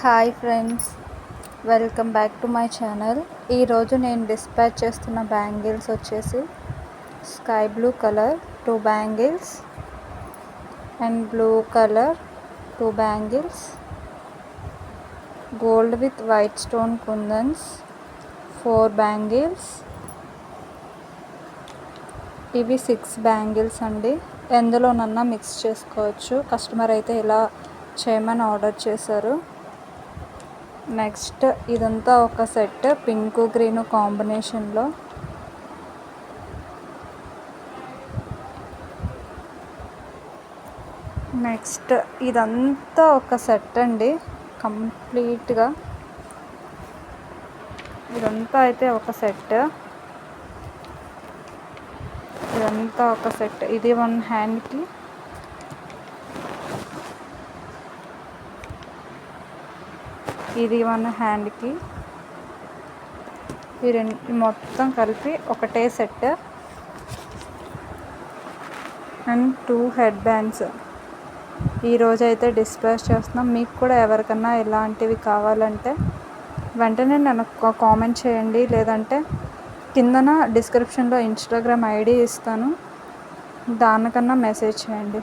Hi friends, welcome back to my channel. ఈరోజు నేను dispatch చేస్తున్న బ్యాంగిల్స్ వచ్చేసి sky blue colour 2 bangles and blue colour 2 bangles, gold with white stone kundans 4 bangles. ఇవి 6 bangles అండి. ఎందులోనన్నా mix చేసుకోవచ్చు. Customer అయితే ఇలా చేయమని ఆర్డర్ చేశారు. నెక్స్ట్ ఇదంతా ఒక సెట్ పింక్ గ్రీన్ కాంబినేషన్లో. నెక్స్ట్ ఇదంతా ఒక సెట్ అండి, కంప్లీట్గా ఇదంతా అయితే ఒక సెట్. ఇదంతా ఒక సెట్. ఇది 1 హ్యాండ్కి, ఇది 1 హ్యాండ్కి. ఈ రెండు మొత్తం కలిపి ఒకటే సెట్. అండ్ 2 హెడ్ బ్యాండ్స్ ఈరోజు అయితే డిస్పాచ్ చేస్తున్నాం. మీకు కూడా ఎవరికన్నా ఇలాంటివి కావాలంటే వెంటనే నన్ను కామెంట్ చేయండి, లేదంటే కిందన డిస్క్రిప్షన్లో ఇన్స్టాగ్రామ్ ఐడి ఇస్తాను, దానికన్నా మెసేజ్ చేయండి.